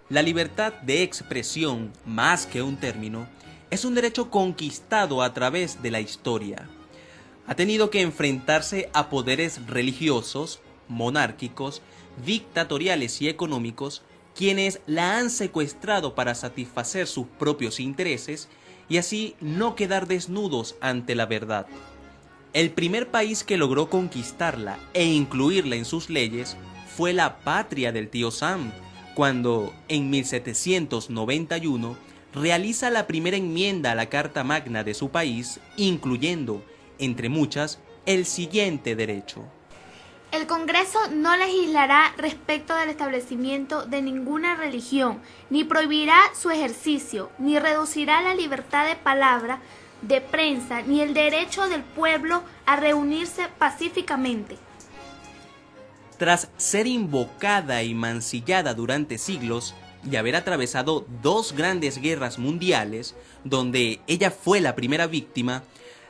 La libertad de expresión, más que un término, es un derecho conquistado a través de la historia. Ha tenido que enfrentarse a poderes religiosos, monárquicos, dictatoriales y económicos, quienes la han secuestrado para satisfacer sus propios intereses y así no quedar desnudos ante la verdad. El primer país que logró conquistarla e incluirla en sus leyes fue la patria del tío Sam, cuando, en 1791, realiza la primera enmienda a la Carta Magna de su país, incluyendo, entre muchas, el siguiente derecho. El Congreso no legislará respecto del establecimiento de ninguna religión, ni prohibirá su ejercicio, ni reducirá la libertad de palabra, de prensa, ni el derecho del pueblo a reunirse pacíficamente. Tras ser invocada y mancillada durante siglos y haber atravesado dos grandes guerras mundiales, donde ella fue la primera víctima,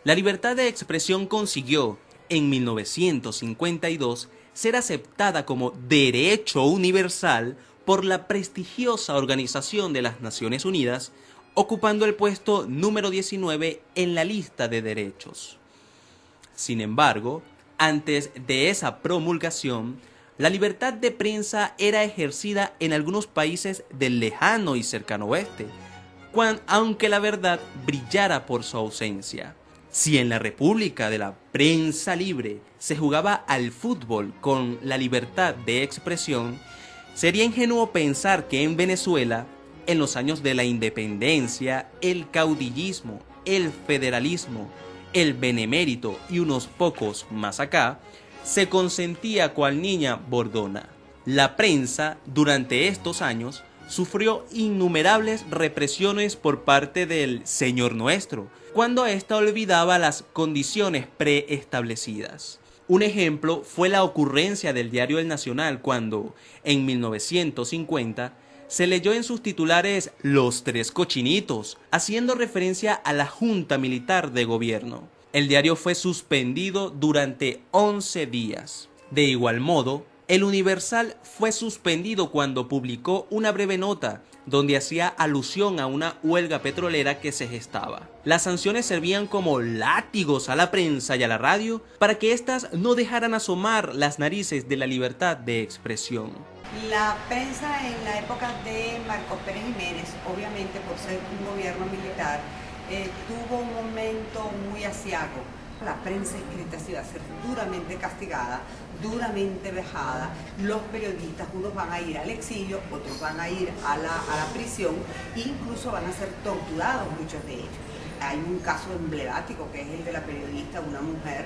la libertad de expresión consiguió, en 1952, ser aceptada como derecho universal por la prestigiosa Organización de las Naciones Unidas, ocupando el puesto número 19 en la lista de derechos. Sin embargo, antes de esa promulgación, la libertad de prensa era ejercida en algunos países del lejano y cercano oeste, aunque la verdad brillara por su ausencia. Si en la República de la Prensa Libre se jugaba al fútbol con la libertad de expresión, sería ingenuo pensar que en Venezuela, en los años de la independencia, el caudillismo, el federalismo, el benemérito y unos pocos más acá, se consentía cual niña bordona. La prensa, durante estos años, sufrió innumerables represiones por parte del Señor Nuestro, cuando ésta olvidaba las condiciones preestablecidas. Un ejemplo fue la ocurrencia del diario El Nacional cuando, en 1950, se leyó en sus titulares Los Tres Cochinitos, haciendo referencia a la Junta Militar de Gobierno. El diario fue suspendido durante 11 días. De igual modo, El Universal fue suspendido cuando publicó una breve nota donde hacía alusión a una huelga petrolera que se gestaba. Las sanciones servían como látigos a la prensa y a la radio para que éstas no dejaran asomar las narices de la libertad de expresión. La prensa en la época de Marcos Pérez Jiménez, obviamente por ser un gobierno militar, tuvo un momento muy aciago. La prensa escrita sí va a ser duramente castigada, duramente vejada. Los periodistas, unos van a ir al exilio, otros van a ir a la prisión e incluso van a ser torturados muchos de ellos. Hay un caso emblemático que es el de la periodista, una mujer,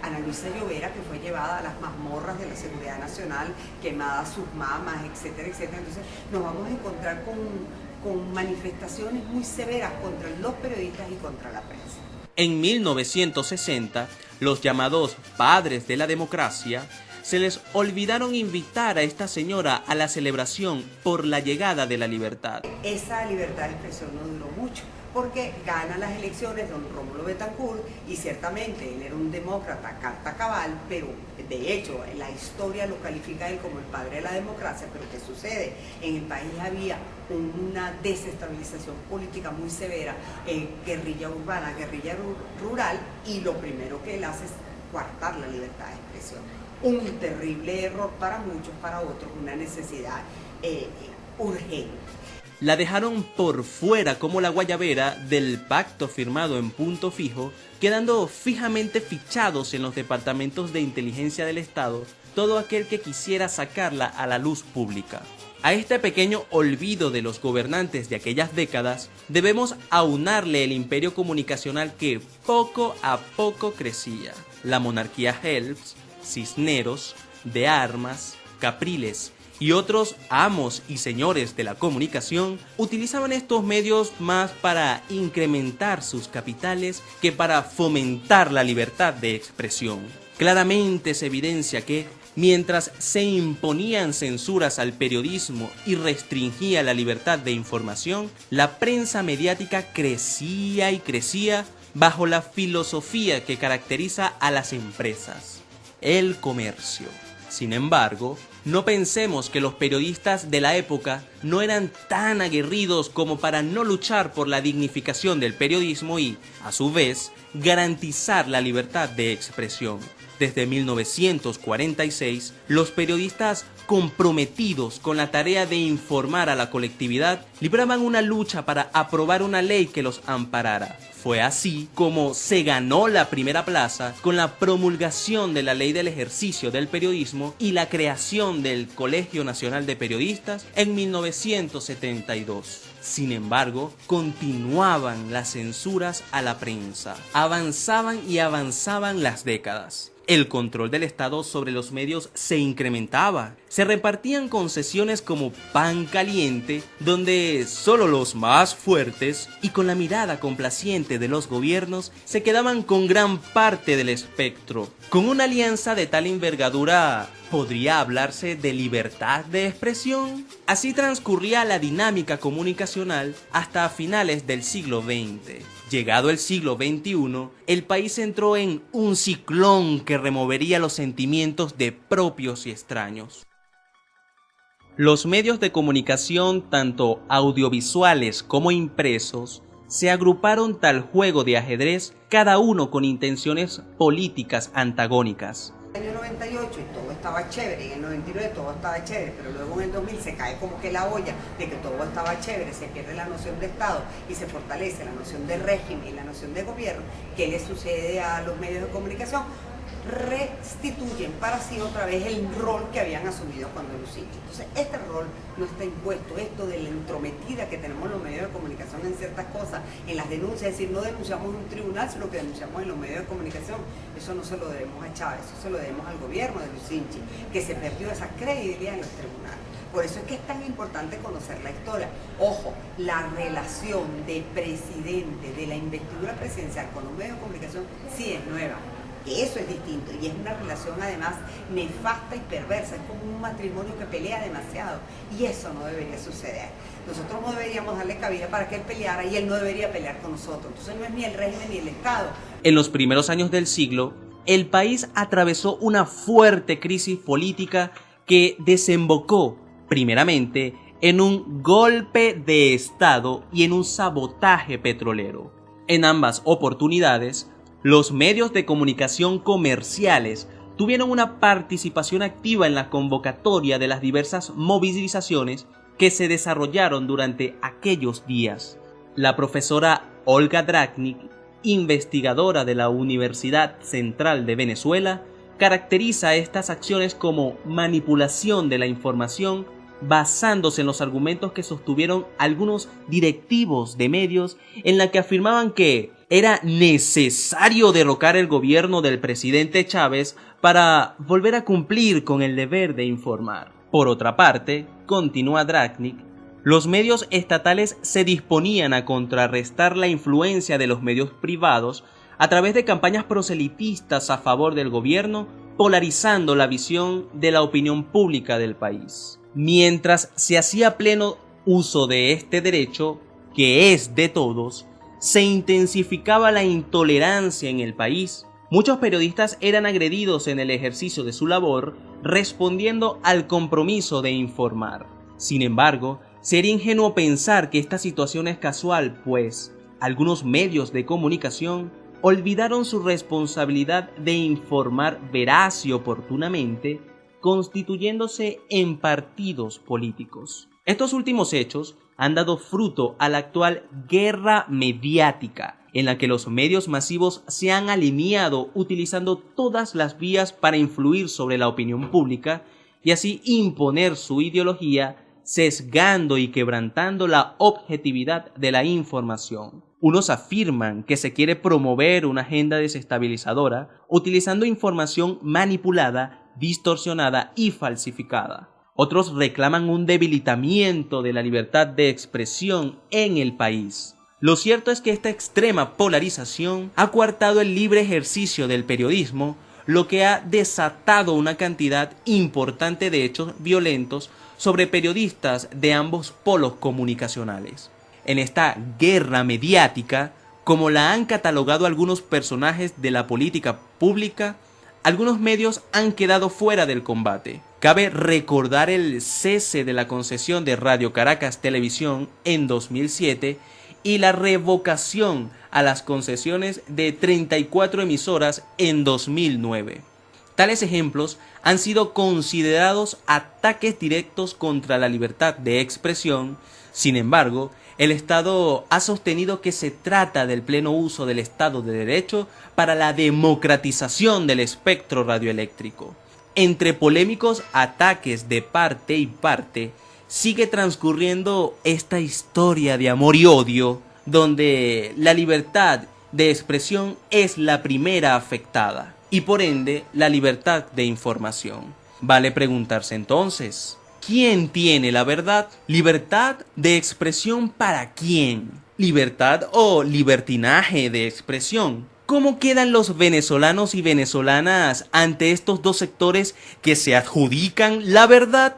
Ana Luisa Llovera, que fue llevada a las mazmorras de la Seguridad Nacional, quemadas sus mamas, etcétera, etcétera. Entonces nos vamos a encontrar con manifestaciones muy severas contra los periodistas y contra la prensa. En 1960, los llamados padres de la democracia se les olvidaron invitar a esta señora a la celebración por la llegada de la libertad. Esa libertad de expresión no duró mucho, porque gana las elecciones don Rómulo Betancourt y ciertamente él era un demócrata carta cabal, pero de hecho la historia lo califica a él como el padre de la democracia. Pero ¿qué sucede? En el país había una desestabilización política muy severa, guerrilla urbana, guerrilla rural, y lo primero que él hace es coartar la libertad de expresión. Un terrible error para muchos, para otros una necesidad urgente. La dejaron por fuera como la guayabera del pacto firmado en punto fijo, quedando fijamente fichados en los departamentos de inteligencia del Estado todo aquel que quisiera sacarla a la luz pública. A este pequeño olvido de los gobernantes de aquellas décadas, debemos aunarle el imperio comunicacional que poco a poco crecía. La monarquía Helms, Cisneros, de Armas, Capriles y otros amos y señores de la comunicación utilizaban estos medios más para incrementar sus capitales que para fomentar la libertad de expresión. Claramente se evidencia que, mientras se imponían censuras al periodismo y restringía la libertad de información, la prensa mediática crecía y crecía bajo la filosofía que caracteriza a las empresas: el comercio. Sin embargo, no pensemos que los periodistas de la época no eran tan aguerridos como para no luchar por la dignificación del periodismo y, a su vez, garantizar la libertad de expresión. Desde 1946, los periodistas comprometidos con la tarea de informar a la colectividad libraban una lucha para aprobar una ley que los amparara. Fue así como se ganó la primera plaza con la promulgación de la Ley del Ejercicio del Periodismo y la creación del Colegio Nacional de Periodistas en 1972. Sin embargo, continuaban las censuras a la prensa. Avanzaban y avanzaban las décadas. El control del Estado sobre los medios se incrementaba. Se repartían concesiones como pan caliente, donde solo los más fuertes y con la mirada complaciente de los gobiernos se quedaban con gran parte del espectro. Con una alianza de tal envergadura, ¿podría hablarse de libertad de expresión? Así transcurría la dinámica comunicacional hasta finales del siglo XX. Llegado el siglo XXI, el país entró en un ciclón que removería los sentimientos de propios y extraños. Los medios de comunicación, tanto audiovisuales como impresos, se agruparon tal juego de ajedrez, cada uno con intenciones políticas antagónicas. En el 98 y todo estaba chévere, en el 99 todo estaba chévere, pero luego en el 2000 se cae como que la olla de que todo estaba chévere, se pierde la noción de Estado y se fortalece la noción de régimen y la noción de gobierno. ¿Qué le sucede a los medios de comunicación? Restituyen para sí otra vez el rol que habían asumido cuando Lucinchi. Entonces este rol no está impuesto, esto de la entrometida que tenemos los medios de comunicación en ciertas cosas, en las denuncias, es decir, no denunciamos en un tribunal, sino que denunciamos en los medios de comunicación. Eso no se lo debemos a Chávez, eso se lo debemos al gobierno de Lucinchi, que se perdió esa credibilidad en los tribunales. Por eso es que es tan importante conocer la historia. Ojo, la relación de presidente, de la investidura presidencial con los medios de comunicación sí es nueva. Eso es distinto y es una relación además nefasta y perversa, es como un matrimonio que pelea demasiado y eso no debería suceder. Nosotros no deberíamos darle cabida para que él peleara y él no debería pelear con nosotros. Entonces no es ni el régimen ni el Estado. En los primeros años del siglo, el país atravesó una fuerte crisis política que desembocó, primeramente, en un golpe de Estado y en un sabotaje petrolero. En ambas oportunidades, los medios de comunicación comerciales tuvieron una participación activa en la convocatoria de las diversas movilizaciones que se desarrollaron durante aquellos días. La profesora Olga Drachnik, investigadora de la Universidad Central de Venezuela, caracteriza estas acciones como manipulación de la información basándose en los argumentos que sostuvieron algunos directivos de medios en la que afirmaban que era necesario derrocar el gobierno del presidente Chávez para volver a cumplir con el deber de informar. Por otra parte, continúa Drachnik, los medios estatales se disponían a contrarrestar la influencia de los medios privados a través de campañas proselitistas a favor del gobierno, polarizando la visión de la opinión pública del país. Mientras se hacía pleno uso de este derecho, que es de todos, se intensificaba la intolerancia en el país. Muchos periodistas eran agredidos en el ejercicio de su labor, respondiendo al compromiso de informar. Sin embargo, sería ingenuo pensar que esta situación es casual, pues algunos medios de comunicación olvidaron su responsabilidad de informar veraz y oportunamente, constituyéndose en partidos políticos. Estos últimos hechos han dado fruto a la actual guerra mediática, en la que los medios masivos se han alineado utilizando todas las vías para influir sobre la opinión pública y así imponer su ideología, sesgando y quebrantando la objetividad de la información. Unos afirman que se quiere promover una agenda desestabilizadora utilizando información manipulada, distorsionada y falsificada. Otros reclaman un debilitamiento de la libertad de expresión en el país. Lo cierto es que esta extrema polarización ha coartado el libre ejercicio del periodismo, lo que ha desatado una cantidad importante de hechos violentos sobre periodistas de ambos polos comunicacionales. En esta guerra mediática, como la han catalogado algunos personajes de la política pública, algunos medios han quedado fuera del combate. Cabe recordar el cese de la concesión de Radio Caracas Televisión en 2007 y la revocación a las concesiones de 34 emisoras en 2009. Tales ejemplos han sido considerados ataques directos contra la libertad de expresión. Sin embargo, el Estado ha sostenido que se trata del pleno uso del Estado de Derecho para la democratización del espectro radioeléctrico. Entre polémicos ataques de parte y parte, sigue transcurriendo esta historia de amor y odio, donde la libertad de expresión es la primera afectada, y por ende la libertad de información. Vale preguntarse entonces, ¿quién tiene la verdad? ¿Libertad de expresión para quién? ¿Libertad o libertinaje de expresión? ¿Cómo quedan los venezolanos y venezolanas ante estos dos sectores que se adjudican la verdad?